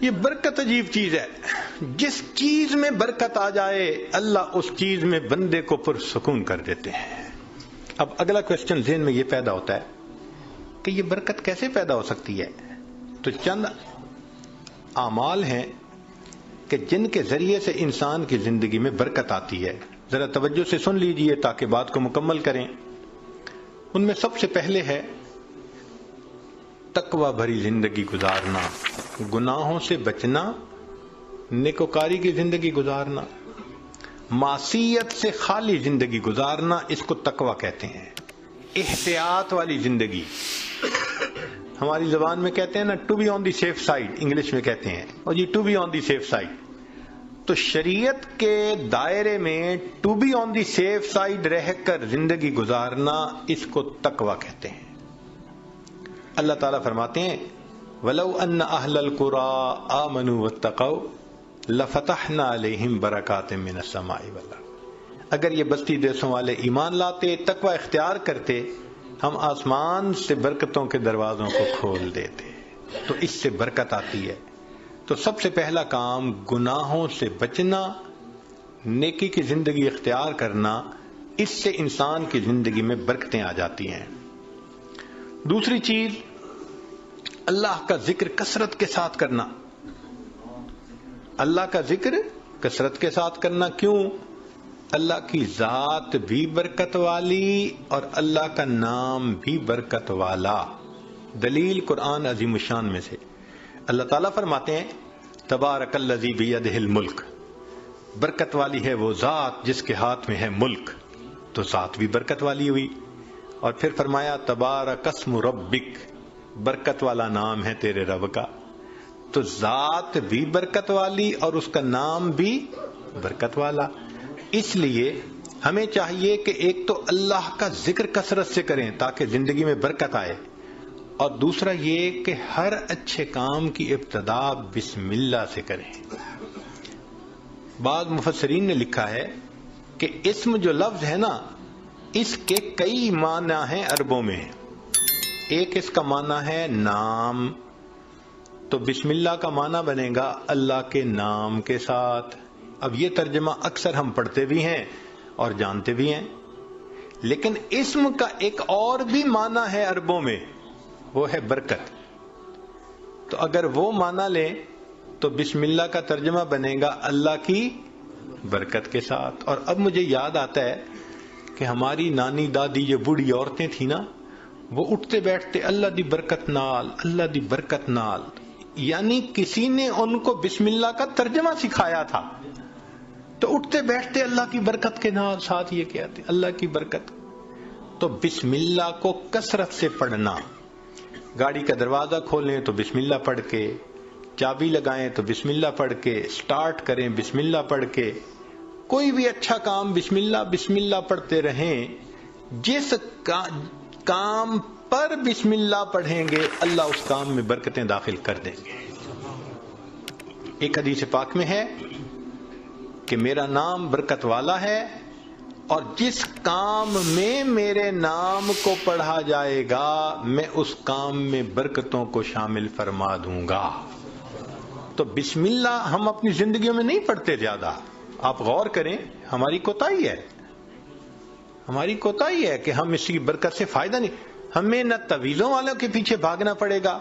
یہ برکت عجیب چیز ہے. جس چیز میں برکت آ جائے اللہ اس چیز میں بندے کو پرسکون کر دیتے ہیں. اب اگلا کوشچن ذہن میں یہ پیدا ہوتا ہے کہ یہ برکت کیسے پیدا ہو سکتی ہے؟ تو چند اعمال ہیں کہ جن کے ذریعے سے انسان کی زندگی میں برکت آتی ہے. ذرا توجہ سے سن لیجئے تاکہ بات کو مکمل کریں. ان میں سب سے پہلے ہے تقوی بھری زندگی گزارنا، گناہوں سے بچنا، نیکوکاری کی زندگی گزارنا، معصیت سے خالی زندگی گزارنا، اس کو تقوی کہتے ہیں. احتیاط والی زندگی، ہماری زبان میں کہتے ہیں نا to be on the safe side, English میں کہتے ہیں اور یہ to be on the safe side. تو شریعت کے دائرے میں to be on the safe side رہ کر زندگی گزارنا، اس کو تقوی کہتے ہیں. اللہ تعالیٰ فرماتے ہیں وَلَوْ أَنَّ أَهْلَ الْقُرَىٰ آمَنُوا وَاتَّقَوْا لَفَتَحْنَا عَلَيْهِمْ بَرَكَاتٍ مِّنَ السَّمَاءِ وَالْأَرْضِ. اگر یہ بستی دیسوں والے ایمان لاتے، تقوی اختیار کرتے، ہم آسمان سے برکتوں کے دروازوں کو کھول دیتے. تو اس سے برکت آتی ہے. تو سب سے پہلا کام گناہوں سے بچنا، نیکی کی زندگی اختیار کرنا، اس سے انسان کی زندگی میں برکتیں آ جاتی ہیں. دوسری چیز اللہ کا ذکر کثرت کے ساتھ کرنا. اللہ کا ذکر کثرت کے ساتھ کرنا. کیوں؟ اللہ کی ذات بھی برکت والی اور اللہ کا نام بھی برکت والا. دلیل قرآن عظیم الشان میں سے اللہ تعالیٰ فرماتے ہیں تبارک الذی بیدہ الملک، برکت والی ہے وہ ذات جس کے ہاتھ میں ہے ملک. تو ذات بھی برکت والی ہوئی. اور پھر فرمایا تبارک اسم ربک، برکت والا نام ہے تیرے رب کا. تو ذات بھی برکت والی اور اس کا نام بھی برکت والا. اس لیے ہمیں چاہیے کہ ایک تو اللہ کا ذکر کثرت سے کریں تاکہ زندگی میں برکت آئے، اور دوسرا یہ کہ ہر اچھے کام کی ابتدا بسم اللہ سے کریں. بعض مفسرین نے لکھا ہے کہ اسم جو لفظ ہے نا، اس کے کئی معنی ہیں عربوں میں. ایک اس کا معنی ہے نام، تو بسم اللہ کا معنی بنے گا اللہ کے نام کے ساتھ. اب یہ ترجمہ اکثر ہم پڑھتے بھی ہیں اور جانتے بھی ہیں، لیکن اسم کا ایک اور بھی معنی ہے عربوں میں، وہ ہے برکت. تو اگر وہ معنی لیں تو بسم اللہ کا ترجمہ بنے گا اللہ کی برکت کے ساتھ. اور اب مجھے یاد آتا ہے کہ ہماری نانی دادی جو بوڑھی عورتیں تھیں نا، وہ اٹھتے بیٹھتے اللہ دی برکت نال، اللہ دی برکت نال، یعنی کسی نے ان کو بسم اللہ کا ترجمہ سکھایا تھا. تو اٹھتے بیٹھتے اللہ کی برکت کے نال، ساتھ یہ کہتے اللہ کی برکت. تو بسم اللہ کو کثرت سے پڑھنا. گاڑی کا دروازہ کھولیں تو بسم اللہ پڑھ کے، چابی لگائیں تو بسم اللہ پڑھ کے، سٹارٹ کریں بسم اللہ پڑھ کے. کوئی بھی اچھا کام بسم اللہ پڑھتے رہیں. جس کام پر بسم اللہ پڑھیں گے اللہ اس کام میں برکتیں داخل کر دیں گے. ایک حدیث پاک میں ہے کہ میرا نام برکت والا ہے اور جس کام میں میرے نام کو پڑھا جائے گا میں اس کام میں برکتوں کو شامل فرما دوں گا. تو بسم اللہ ہم اپنی زندگیوں میں نہیں پڑھتے زیادہ. آپ غور کریں، ہماری کوتاہی ہے کہ ہم اس کی برکت سے فائدہ نہیں. ہمیں نہ طویلوں والوں کے پیچھے بھاگنا پڑے گا،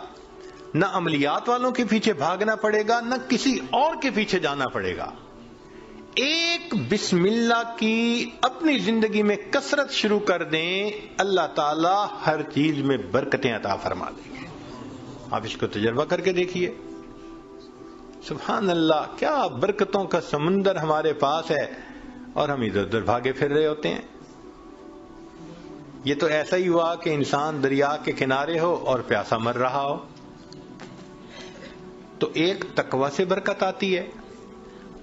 نہ عملیات والوں کے پیچھے بھاگنا پڑے گا، نہ کسی اور کے پیچھے جانا پڑے گا. ایک بسم اللہ کی اپنی زندگی میں کثرت شروع کر دیں، اللہ تعالی ہر چیز میں برکتیں عطا فرما دیں گے. آپ اس کو تجربہ کر کے دیکھیے. سبحان اللہ، کیا برکتوں کا سمندر ہمارے پاس ہے اور ہم ادھر ادھر بھاگے پھر رہے ہوتے ہیں. یہ تو ایسا ہی ہوا کہ انسان دریا کے کنارے ہو اور پیاسا مر رہا ہو. تو ایک تقوی سے برکت آتی ہے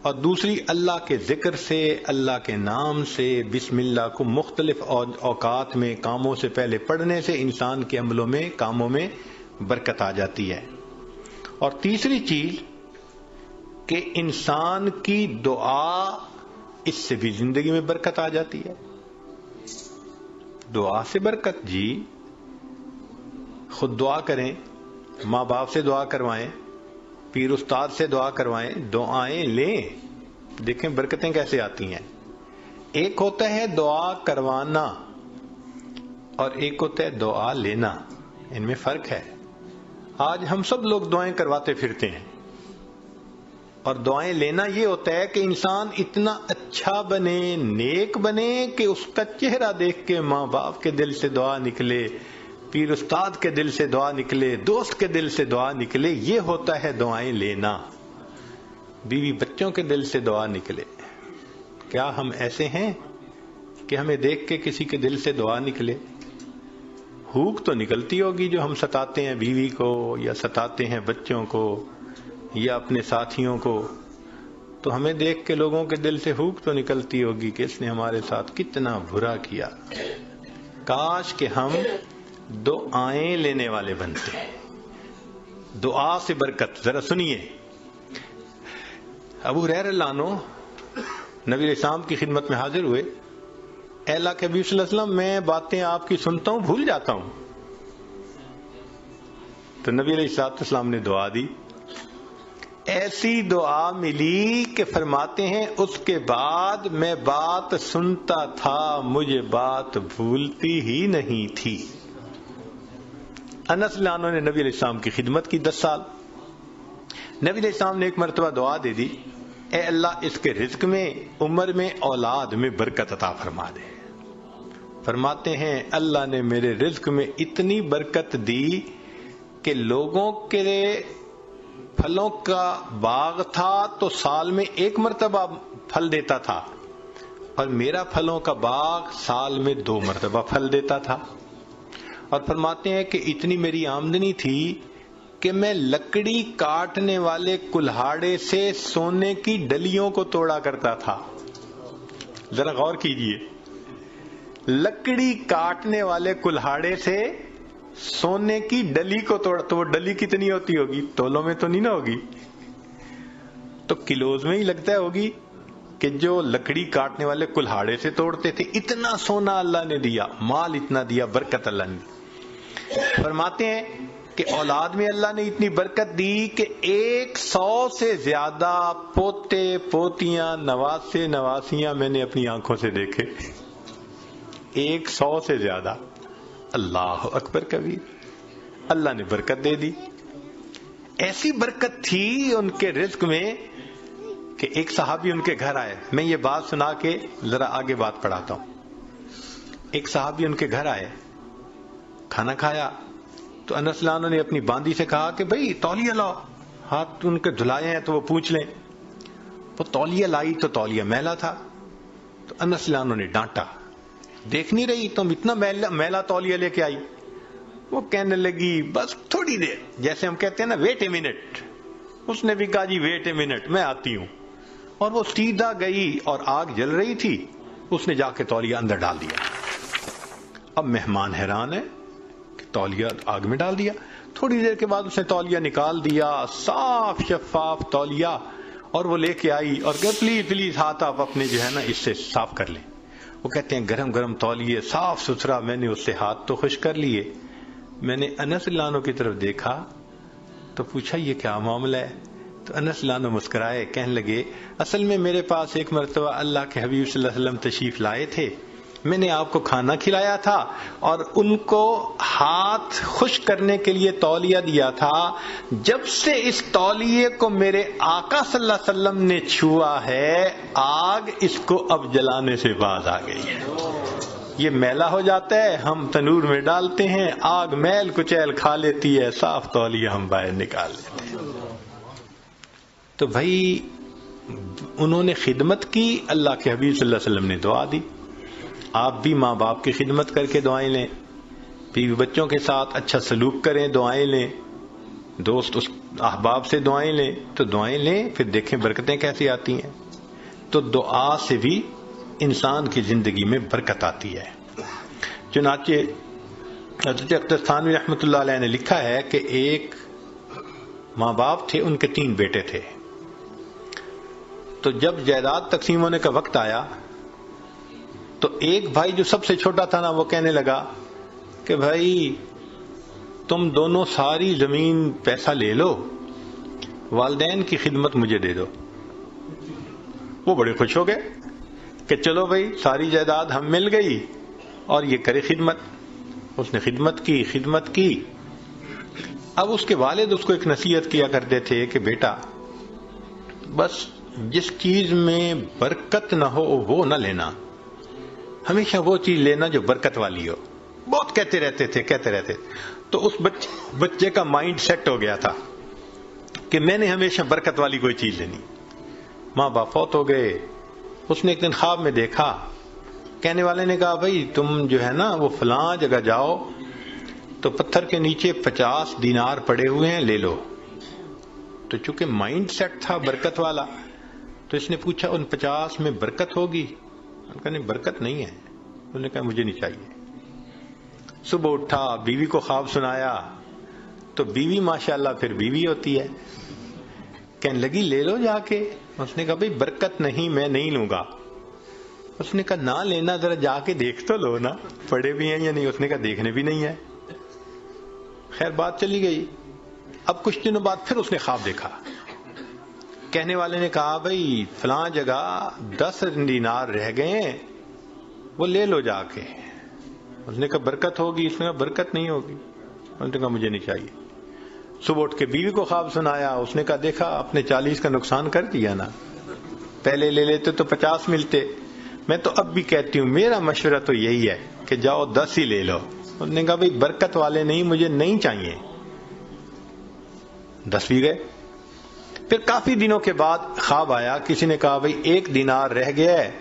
اور دوسری اللہ کے ذکر سے، اللہ کے نام سے. بسم اللہ کو مختلف اوقات میں کاموں سے پہلے پڑھنے سے انسان کے عملوں میں، کاموں میں برکت آ جاتی ہے. اور تیسری چیز کہ انسان کی دعا، اس سے بھی زندگی میں برکت آ جاتی ہے. دعا سے برکت، جی خود دعا کریں، ماں باپ سے دعا کروائیں، پیر استاد سے دعا کروائیں، دعائیں لیں، دیکھیں برکتیں کیسے آتی ہیں۔ ایک ہوتا ہے دعا کروانا اور ایک ہوتا ہے دعا لینا، ان میں فرق ہے۔ آج ہم سب لوگ دعائیں کرواتے پھرتے ہیں، اور دعائیں لینا یہ ہوتا ہے کہ انسان اتنا اچھا بنے، نیک بنے کہ اس کا چہرہ دیکھ کے ماں باپ کے دل سے دعا نکلے، پیر استاد کے دل سے دعا نکلے، دوست کے دل سے دعا نکلے، یہ ہوتا ہے دعائیں لینا۔ بیوی بچوں کے دل سے دعا نکلے۔ کیا ہم ایسے ہیں کہ ہمیں دیکھ کے کسی کے دل سے دعا نکلے؟ ہوک تو نکلتی ہوگی جو ہم ستاتے ہیں بیوی کو یا ستاتے ہیں بچوں کو یا اپنے ساتھیوں کو، تو ہمیں دیکھ کے لوگوں کے دل سے ہوک تو نکلتی ہوگی کہ اس نے ہمارے ساتھ کتنا برا کیا۔ کاش کہ ہم دعائیں لینے والے بنتے ہیں۔ دعا سے برکت، ذرا سنیے۔ ابو ہریرہ رضی اللہ عنہ نبی علیہ السلام کی خدمت میں حاضر ہوئے۔ اے اللہ کے حبیب صلی اللہ علیہ وسلم، میں باتیں آپ کی سنتا ہوں بھول جاتا ہوں۔ تو نبی علیہ السلام نے دعا دی، ایسی دعا ملی کہ فرماتے ہیں اس کے بعد میں بات سنتا تھا، مجھے بات بھولتی ہی نہیں تھی۔ انس رضی اللہ عنہ نے نبی علیہ السلام کی خدمت کی 10 سال۔ نبی علیہ السلام نے ایک مرتبہ دعا دے دی، اے اللہ اس کے رزق میں، عمر میں، اولاد میں برکت عطا فرما دے۔ فرماتے ہیں اللہ نے میرے رزق میں اتنی برکت دی کہ لوگوں کے پھلوں کا باغ تھا تو سال میں ایک مرتبہ پھل دیتا تھا، اور میرا پھلوں کا باغ سال میں 2 مرتبہ پھل دیتا تھا۔ اور فرماتے ہیں کہ اتنی میری آمدنی تھی کہ میں لکڑی کاٹنے والے کلہاڑے سے سونے کی ڈلیوں کو توڑا کرتا تھا۔ ذرا غور کیجئے، لکڑی کاٹنے والے کلہاڑے سے سونے کی ڈلی کو توڑا، تو وہ ڈلی کتنی ہوتی ہوگی؟ تولوں میں تو نہیں نہ ہوگی، تو کلوز میں ہی لگتا ہوگی کہ جو لکڑی کاٹنے والے کلہاڑے سے توڑتے تھے۔ اتنا سونا اللہ نے دیا، مال اتنا دیا، برکت اللہ نے دی۔ فرماتے ہیں کہ اولاد میں اللہ نے اتنی برکت دی کہ 100 سے زیادہ پوتے پوتیاں نواسے نواسیاں میں نے اپنی آنکھوں سے دیکھے۔ 100 سے زیادہ، اللہ اکبر کبیر، اللہ نے برکت دے دی۔ ایسی برکت تھی ان کے رزق میں کہ ایک صحابی ان کے گھر آئے۔ میں یہ بات سنا کے ذرا آگے بات پڑھاتا ہوں۔ ایک صحابی ان کے گھر آئے، کھانا کھایا تو انس رضی اللہ عنہ نے اپنی باندی سے کہا کہ بھئی تولیہ لاؤ، ہاتھ ان کے دھلائے ہیں تو وہ پوچھ لیں۔ وہ تولیہ لائی تو تولیہ میلا تھا، تو انس رضی اللہ عنہ نے ڈانٹا، دیکھ نہیں رہی تم اتنا میلا تولیہ لے کے آئی؟ وہ کہنے لگی بس تھوڑی دیر، جیسے ہم کہتے ہیں نا ویٹ اے منٹ۔ اس نے بھی کہا جی ویٹ اے منٹ، میں آتی ہوں۔ اور وہ سیدھا گئی، اور آگ جل رہی تھی، اس نے جا کے تولیہ اندر ڈال دیا۔ اب مہمان حیران ہے کہ تولیہ آگ میں ڈال دیا۔ تھوڑی دیر کے بعد اس نے تولیہ نکال دیا، صاف شفاف تولیہ، اور وہ لے کے آئی اور کہ پلیز پلیز ہاتھ آپ اپنے جو ہے نا اس سے صاف کر لیں۔ وہ کہتے ہیں گرم گرم تولیے، صاف ستھرا، میں نے اس سے ہاتھ تو خشک کر لیے۔ میں نے انس رضی اللہ عنہ کی طرف دیکھا تو پوچھا یہ کیا معاملہ ہے؟ تو انس رضی اللہ عنہ مسکرائے، کہنے لگے اصل میں میرے پاس ایک مرتبہ اللہ کے حبیب صلی اللہ علیہ وسلم تشریف لائے تھے، میں نے آپ کو کھانا کھلایا تھا اور ان کو ہاتھ خشک کرنے کے لیے تولیہ دیا تھا۔ جب سے اس تولیے کو میرے آقا صلی اللہ علیہ وسلم نے چھوا ہے، آگ اس کو اب جلانے سے باز آ گئی ہے۔ یہ میلا ہو جاتا ہے، ہم تنور میں ڈالتے ہیں، آگ میل کچیل کھا لیتی ہے، صاف تولیہ ہم باہر نکال لیتے ہیں۔ تو بھائی انہوں نے خدمت کی، اللہ کے حبیب صلی اللہ علیہ وسلم نے دعا دی۔ آپ بھی ماں باپ کی خدمت کر کے دعائیں لیں، بیوی بچوں کے ساتھ اچھا سلوک کریں، دعائیں لیں، دوست احباب سے دعائیں لیں، تو دعائیں لیں، پھر دیکھیں برکتیں کیسی آتی ہیں۔ تو دعا سے بھی انسان کی زندگی میں برکت آتی ہے۔ چنانچہ حضرت اختر تھانوی رحمۃ اللہ علیہ نے لکھا ہے کہ ایک ماں باپ تھے، ان کے 3 بیٹے تھے۔ تو جب جائیداد تقسیم ہونے کا وقت آیا تو ایک بھائی جو سب سے چھوٹا تھا نا، وہ کہنے لگا کہ بھائی تم دونوں ساری زمین پیسہ لے لو والدین کی خدمت مجھے دے دو۔ وہ بڑے خوش ہو گئے کہ چلو بھائی ساری جائیداد ہم مل گئی اور یہ کرے خدمت۔ اس نے خدمت کی۔ اب اس کے والد اس کو ایک نصیحت کیا کرتے تھے کہ بیٹا بس جس چیز میں برکت نہ ہو وہ نہ لینا، ہمیشہ وہ چیز لینا جو برکت والی ہو۔ بہت کہتے رہتے تھے۔ تو اس بچے کا مائنڈ سیٹ ہو گیا تھا کہ میں نے ہمیشہ برکت والی کوئی چیز لینی۔ ماں باپ فوت ہو گئے۔ اس نے ایک دن خواب میں دیکھا، کہنے والے نے کہا بھائی تم جو ہے نا وہ فلاں جگہ جاؤ تو پتھر کے نیچے 50 دینار پڑے ہوئے ہیں، لے لو۔ تو چونکہ مائنڈ سیٹ تھا برکت والا تو اس نے پوچھا ان 50 میں برکت ہوگی؟ انہوں نے کہا نہیں برکت نہیں ہے۔ انہوں نے کہا مجھے نہیں چاہیے۔ صبح اٹھا، بیوی کو خواب سنایا تو بیوی ماشاءاللہ پھر بیوی ہوتی ہے، کہنے لگی لے لو جا کے۔ اس نے کہا بھئی برکت نہیں، میں نہیں لوں گا۔ اس نے کہا نہ لینا، ذرا جا کے دیکھ تو لو نا پڑے بھی ہیں یا نہیں۔ اس نے کہا دیکھنے بھی نہیں ہے۔ خیر بات چلی گئی۔ اب کچھ دنوں بعد پھر اس نے خواب دیکھا، کہنے والے نے کہا بھئی فلاں جگہ 10 دینار رہ گئے ہیں، وہ لے لو جا کے۔ اس نے کہا برکت ہوگی؟ اس نے کہا برکت نہیں ہوگی۔ اس نے کہا مجھے نہیں چاہیے۔ صبح اٹھ کے بیوی کو خواب سنایا، اس نے کہا دیکھا آپ نے 40 کا نقصان کر دیا نا، پہلے لے لیتے تو 50 ملتے۔ میں تو اب بھی کہتی ہوں میرا مشورہ تو یہی ہے کہ جاؤ 10 ہی لے لو۔ اس نے کہا بھئی برکت والے نہیں، مجھے نہیں چاہیے۔ 10 بھی گئے۔ پھر کافی دنوں کے بعد خواب آیا، کسی نے کہا بھئی 1 دینار رہ گیا ہے،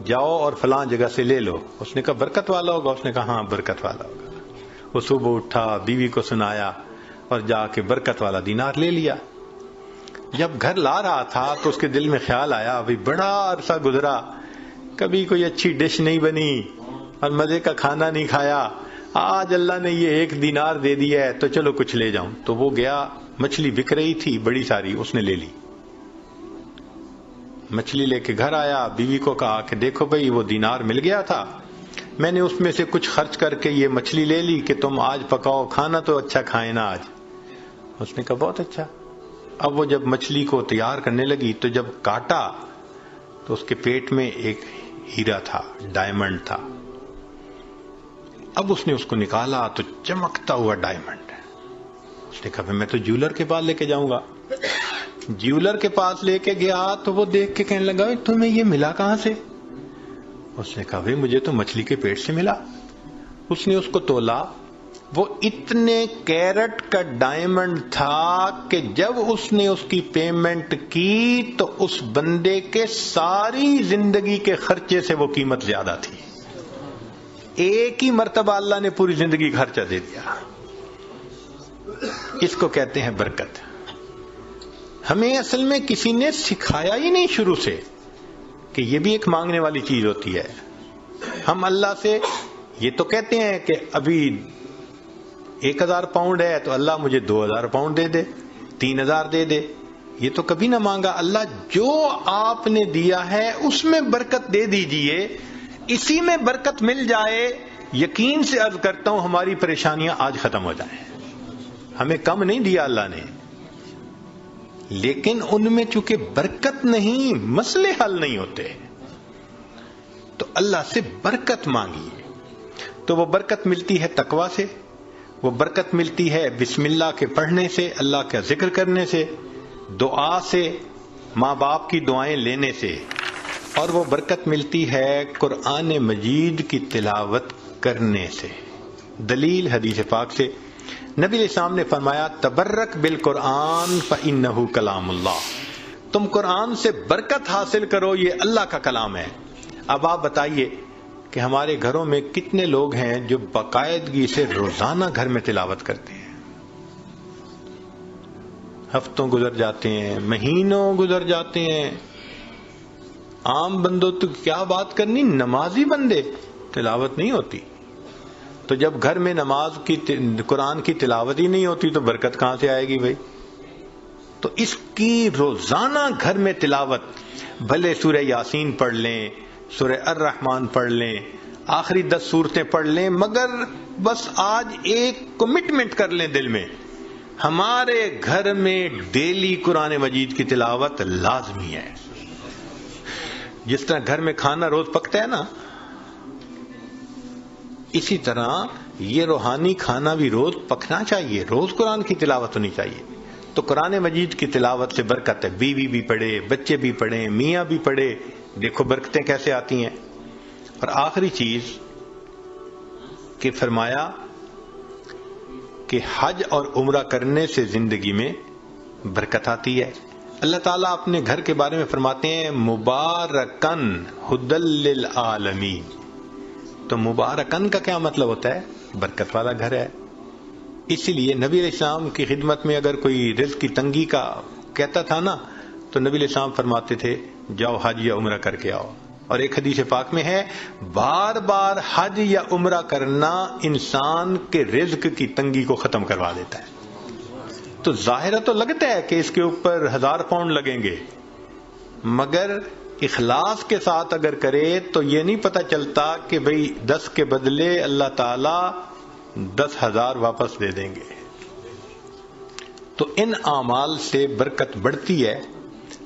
جاؤ اور فلاں جگہ سے لے لو۔ اس نے کہا برکت والا ہوگا؟ اس نے کہا ہاں برکت والا ہوگا۔ وہ صبح اٹھا، بیوی کو سنایا اور جا کے برکت والا دینار لے لیا۔ جب گھر لا رہا تھا تو اس کے دل میں خیال آیا بھئی بڑا عرصہ گزرا، کبھی کوئی اچھی ڈش نہیں بنی اور مزے کا کھانا نہیں کھایا، آج اللہ نے یہ 1 دینار دے دیا ہے تو چلو کچھ لے جاؤں۔ تو وہ گیا، مچھلی بک رہی تھی بڑی ساری، اس نے لے لی۔ مچھلی لے کے گھر آیا، بیوی کو کہا کہ دیکھو بھئی وہ دینار مل گیا تھا، میں نے اس میں سے کچھ خرچ کر کے یہ مچھلی لے لی کہ تم آج پکاؤ، کھانا تو اچھا کھائیں نا آج۔ اس نے کہا بہت اچھا۔ اب وہ جب مچھلی کو تیار کرنے لگی تو جب کاٹا تو اس کے پیٹ میں ایک ہیرا تھا، ڈائمنڈ تھا۔ اب اس نے اس کو نکالا تو چمکتا ہوا ڈائمنڈ۔ اس نے کہا میں تو جیولر کے پاس لے کے جاؤں گا۔ جیولر کے پاس لے کے گیا تو وہ دیکھ کے کہنے لگا تمہیں یہ ملا کہاں سے؟ اس نے کہا مجھے تو مچھلی کے پیٹ سے ملا۔ اس نے اس کو تولا، وہ اتنے کیرٹ کا ڈائمنڈ تھا کہ جب اس نے اس کی پیمنٹ کی تو اس بندے کے ساری زندگی کے خرچے سے وہ قیمت زیادہ تھی۔ ایک ہی مرتبہ اللہ نے پوری زندگی خرچہ دے دیا۔ اس کو کہتے ہیں برکت۔ ہمیں اصل میں کسی نے سکھایا ہی نہیں شروع سے کہ یہ بھی ایک مانگنے والی چیز ہوتی ہے۔ ہم اللہ سے یہ تو کہتے ہیں کہ ابھی 1000 پاؤنڈ ہے تو اللہ مجھے 2000 پاؤنڈ دے دے، 3000 دے دے۔ یہ تو کبھی نہ مانگا، اللہ جو آپ نے دیا ہے اس میں برکت دے دیجئے، اسی میں برکت مل جائے۔ یقین سے عرض کرتا ہوں ہماری پریشانیاں آج ختم ہو جائیں۔ ہمیں کم نہیں دیا اللہ نے، لیکن ان میں چونکہ برکت نہیں، مسئلے حل نہیں ہوتے، تو اللہ سے برکت مانگیے۔ تو وہ برکت ملتی ہے تقویٰ سے، وہ برکت ملتی ہے بسم اللہ کے پڑھنے سے، اللہ کا ذکر کرنے سے، دعا سے، ماں باپ کی دعائیں لینے سے، اور وہ برکت ملتی ہے قرآن مجید کی تلاوت کرنے سے۔ دلیل حدیث پاک سے نبی علیہ السلام نے فرمایا تبرک بالقرآن فإنہ کلام اللہ، تم قرآن سے برکت حاصل کرو، یہ اللہ کا کلام ہے۔ اب آپ بتائیے کہ ہمارے گھروں میں کتنے لوگ ہیں جو باقاعدگی سے روزانہ گھر میں تلاوت کرتے ہیں؟ ہفتوں گزر جاتے ہیں، مہینوں گزر جاتے ہیں، عام بندوں تو کیا بات کرنی، نمازی بندے تلاوت نہیں ہوتی۔ تو جب گھر میں نماز کی قرآن کی تلاوت ہی نہیں ہوتی تو برکت کہاں سے آئے گی بھائی؟ تو اس کی روزانہ گھر میں تلاوت، بھلے سورہ یاسین پڑھ لیں، سورہ الرحمن پڑھ لیں، آخری 10 سورتیں پڑھ لیں، مگر بس آج ایک کمٹمنٹ کر لیں دل میں، ہمارے گھر میں ڈیلی قرآن مجید کی تلاوت لازمی ہے. جس طرح گھر میں کھانا روز پکتا ہے نا، اسی طرح یہ روحانی کھانا بھی روز پکنا چاہیے، روز قرآن کی تلاوت ہونی چاہیے. تو قرآن مجید کی تلاوت سے برکت ہے. بیوی بھی پڑھے، بچے بھی پڑھیں، میاں بھی پڑھے، دیکھو برکتیں کیسے آتی ہیں. اور آخری چیز کہ فرمایا کہ حج اور عمرہ کرنے سے زندگی میں برکت آتی ہے. اللہ تعالیٰ اپنے گھر کے بارے میں فرماتے ہیں مبارکن ہدی للعالمین. تو مبارکن کا کیا مطلب ہوتا ہے؟ برکت والا گھر ہے. اسی لیے نبی علیہ السلام کی خدمت میں اگر کوئی رزق کی تنگی کا کہتا تھا نا، تو نبی علیہ السلام فرماتے تھے جاؤ حج یا عمرہ کر کے آؤ. اور ایک حدیث پاک میں ہے بار بار حج یا عمرہ کرنا انسان کے رزق کی تنگی کو ختم کروا دیتا ہے. تو ظاہر تو لگتا ہے کہ اس کے اوپر 1000 پاؤنڈ لگیں گے، مگر اخلاص کے ساتھ اگر کرے تو یہ نہیں پتہ چلتا کہ بھئی 10 کے بدلے اللہ تعالیٰ 10,000 واپس دے دیں گے. تو ان اعمال سے برکت بڑھتی ہے.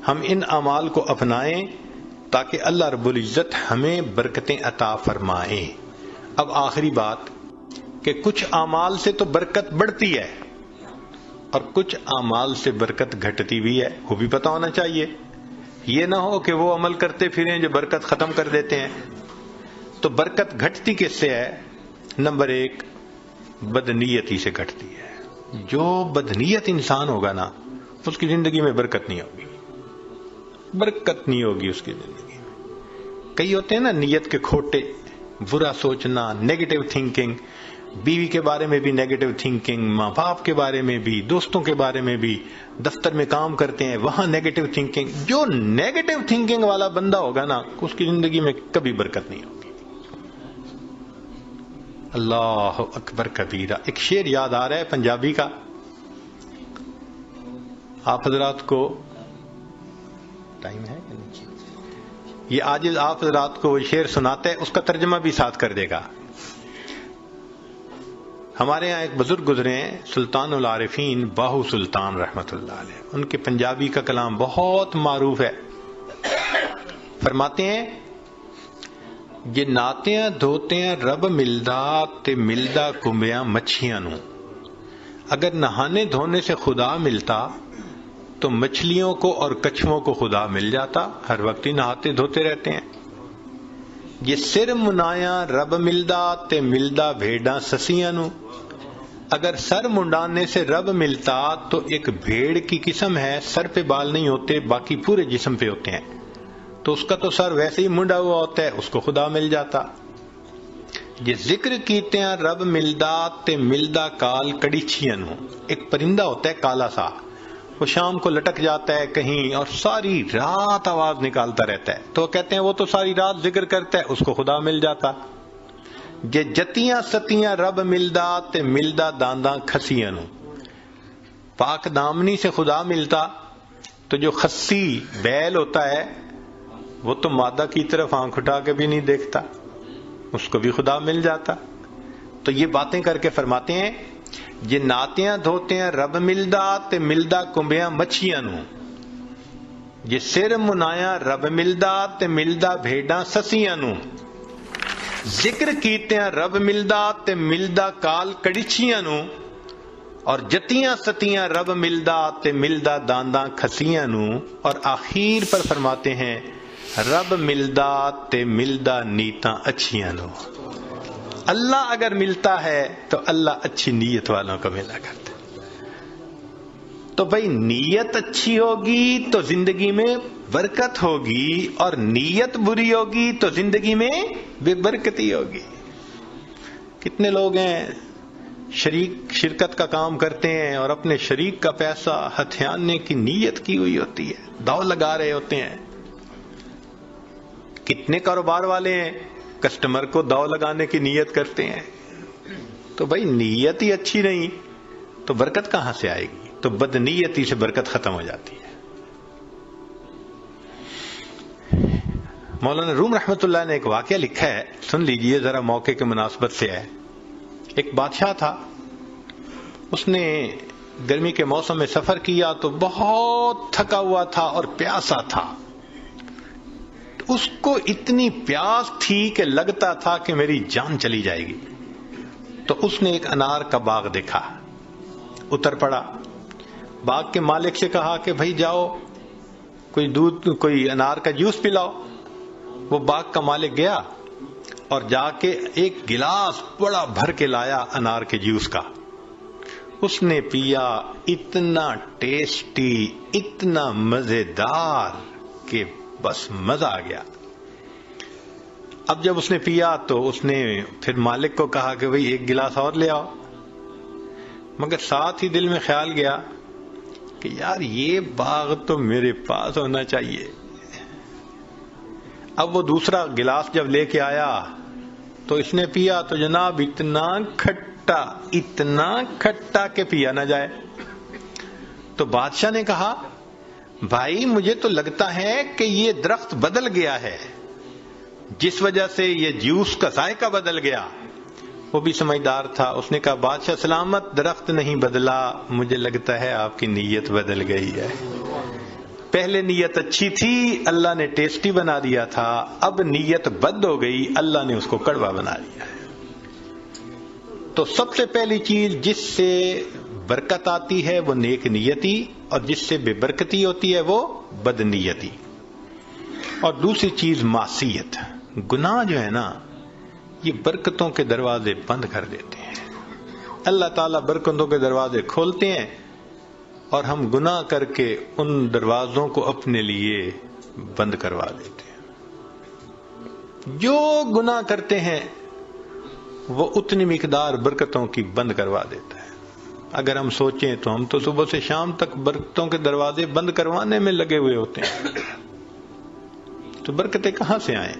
ہم ان اعمال کو اپنائیں تاکہ اللہ رب العزت ہمیں برکتیں عطا فرمائیں. اب آخری بات کہ کچھ اعمال سے تو برکت بڑھتی ہے اور کچھ اعمال سے برکت گھٹتی بھی ہے، وہ بھی پتہ ہونا چاہیے. یہ نہ ہو کہ وہ عمل کرتے پھریں جو برکت ختم کر دیتے ہیں. تو برکت گھٹتی کس سے ہے؟ نمبر 1 بدنیتی سے گھٹتی ہے. جو بدنیت انسان ہوگا نا، اس کی زندگی میں برکت نہیں ہوگی، برکت نہیں ہوگی اس کی زندگی میں. کئی ہوتے ہیں نا نیت کے کھوٹے، برا سوچنا، نیگیٹو تھنکنگ، بیوی کے بارے میں بھی نیگیٹو تھنکنگ، ماں باپ کے بارے میں بھی، دوستوں کے بارے میں بھی، دفتر میں کام کرتے ہیں وہاں نیگیٹو تھنکنگ. جو نیگیٹو تھنکنگ والا بندہ ہوگا نا، اس کی زندگی میں کبھی برکت نہیں ہوگی. اللہ اکبر کبیرہ. ایک شعر یاد آ رہا ہے پنجابی کا، آپ حضرات کو ٹائم ہے؟ یہ آج آپ حضرات کو وہ شعر سناتے ہیں، اس کا ترجمہ بھی ساتھ کر دے گا. ہمارے ہاں ایک بزرگ گزرے ہیں سلطان العارفین باہو سلطان رحمت اللہ علیہ. ان کے پنجابی کا کلام بہت معروف ہے. فرماتے ہیں یہ ناتیاں دھوتیاں رب ملدا تے ملدا کمبیاں مچھیاں نو. اگر نہانے دھونے سے خدا ملتا تو مچھلیوں کو اور کچھووں کو خدا مل جاتا. ہر وقت ہی نہاتے دھوتے رہتے ہیں. یہ سر منایا رب ملدا تے ملدا بھیڑاں سسیاں نو. اگر سر منڈانے سے رب ملتا تو ایک بھیڑ کی قسم ہے، سر پہ بال نہیں ہوتے، باقی پورے جسم پہ ہوتے ہیں، تو اس کا تو سر ویسے ہی منڈا ہوا ہوتا ہے، اس کو خدا مل جاتا. یہ ذکر کیتے ہیں رب ملدا تے ملدا کال کڑیچھیاں نو. ایک پرندہ ہوتا ہے کالا سا، وہ شام کو لٹک جاتا ہے کہیں اور ساری رات آواز نکالتا رہتا ہے، تو کہتے ہیں وہ تو ساری رات ذکر کرتا ہے، اس کو خدا مل جاتا. یہ جتیاں ستیاں رب ملدا تے ملدا دانداں کھسیاں نو. پاک دامنی سے خدا ملتا تو جو خسی بیل ہوتا ہے وہ تو مادہ کی طرف آنکھ اٹھا کے بھی نہیں دیکھتا، اس کو بھی خدا مل جاتا. تو یہ باتیں کر کے فرماتے ہیں یہ ناتیاں دھوتے ہیں رب ملدا تے ملدا کمبیاں مچھیاں نو. یہ سر منایا رب ملدا تے ملدا بھیڑاں سسیاں نو. ذکر کیتے ہیں رب ملدا تے ملدا کال کڑیچیاں نو. اور جتیاں ستیاں رب ملدا تے ملدا دانداں کھسیاں نو. اور آخر پر فرماتے ہیں رب ملدا تے ملدا نیتاں اچھیاں نو. اللہ اگر ملتا ہے تو اللہ اچھی نیت والوں کو ملا کرتا. تو بھئی نیت اچھی ہوگی تو زندگی میں برکت ہوگی، اور نیت بری ہوگی تو زندگی میں بے برکتی ہوگی. کتنے لوگ ہیں شرکت کا کام کرتے ہیں اور اپنے شریک کا پیسہ ہتھیانے کی نیت کی ہوئی ہوتی ہے، داؤ لگا رہے ہوتے ہیں. کتنے کاروبار والے ہیں کسٹمر کو داؤ لگانے کی نیت کرتے ہیں. تو بھائی نیت ہی اچھی نہیں تو برکت کہاں سے آئے گی؟ تو بدنیتی سے برکت ختم ہو جاتی ہے. مولانا روم رحمت اللہ نے ایک واقعہ لکھا ہے، سن لیجئے ذرا، موقع کے مناسبت سے ہے. ایک بادشاہ تھا، اس نے گرمی کے موسم میں سفر کیا تو بہت تھکا ہوا تھا اور پیاسا تھا. اس کو اتنی پیاس تھی کہ لگتا تھا کہ میری جان چلی جائے گی. تو اس نے ایک انار کا باغ دیکھا, اتر پڑا. باغ کے مالک سے کہا کہ بھائی جاؤ کوئی انار کا جوس پلاؤ. وہ باغ کا مالک گیا اور جا کے ایک گلاس بڑا بھر کے لایا انار کے جوس کا. اس نے پیا, اتنا ٹیسٹی, اتنا مزیدار کہ بس مزہ آ گیا. اب جب اس نے پیا تو اس نے پھر مالک کو کہا کہ بھئی ایک گلاس اور لے آؤ. مگر ساتھ ہی دل میں خیال گیا کہ یار یہ باغ تو میرے پاس ہونا چاہیے. اب وہ دوسرا گلاس جب لے کے آیا تو اس نے پیا تو جناب اتنا کھٹا کہ پیا نہ جائے. تو بادشاہ نے کہا بھائی مجھے تو لگتا ہے کہ یہ درخت بدل گیا ہے, جس وجہ سے یہ جوس کا ذائقہ بدل گیا. وہ بھی سمجھدار تھا, اس نے کہا بادشاہ سلامت, درخت نہیں بدلا, مجھے لگتا ہے آپ کی نیت بدل گئی ہے. پہلے نیت اچھی تھی, اللہ نے ٹیسٹی بنا دیا تھا, اب نیت بد ہو گئی, اللہ نے اس کو کڑوا بنا دیا. تو سب سے پہلی چیز جس سے برکت آتی ہے وہ نیک نیتی, اور جس سے بے برکتی ہوتی ہے وہ بد نیتی. اور دوسری چیز معصیت, گناہ جو ہے نا یہ برکتوں کے دروازے بند کر دیتے ہیں. اللہ تعالیٰ برکتوں کے دروازے کھولتے ہیں اور ہم گناہ کر کے ان دروازوں کو اپنے لیے بند کروا دیتے ہیں. جو گناہ کرتے ہیں وہ اتنی مقدار برکتوں کی بند کروا دیتا ہے. اگر ہم سوچیں تو ہم تو صبح سے شام تک برکتوں کے دروازے بند کروانے میں لگے ہوئے ہوتے ہیں, تو برکتیں کہاں سے آئیں؟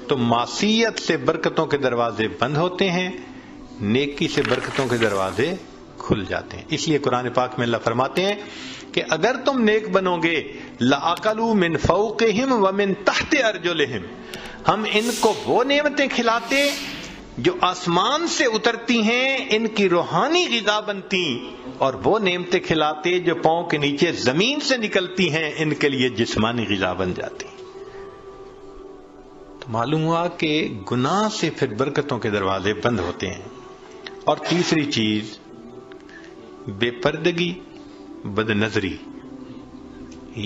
تو معصیت سے برکتوں کے دروازے بند ہوتے ہیں, نیکی سے برکتوں کے دروازے کھل جاتے ہیں. اس لیے قرآن پاک میں اللہ فرماتے ہیں کہ اگر تم نیک بنو گے لَأَكَلُوا مِن فَوْقِهِمْ وَمِن تَحْتِ أَرْجُلِهِمْ, ہم ان کو وہ نعمتیں کھلاتے جو آسمان سے اترتی ہیں, ان کی روحانی غذا بنتی, اور وہ نعمتیں کھلاتے جو پاؤں کے نیچے زمین سے نکلتی ہیں, ان کے لیے جسمانی غذا بن جاتی. تو معلوم ہوا کہ گناہ سے پھر برکتوں کے دروازے بند ہوتے ہیں. اور تیسری چیز بے پردگی, بد نظری,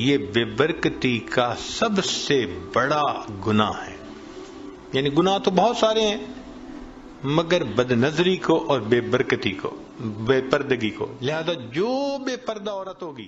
یہ بے برکتی کا سب سے بڑا گناہ ہے. یعنی گناہ تو بہت سارے ہیں مگر بد نظری کو اور بے برکتی کو, بے پردگی کو, لہذا جو بے پردہ عورت ہوگی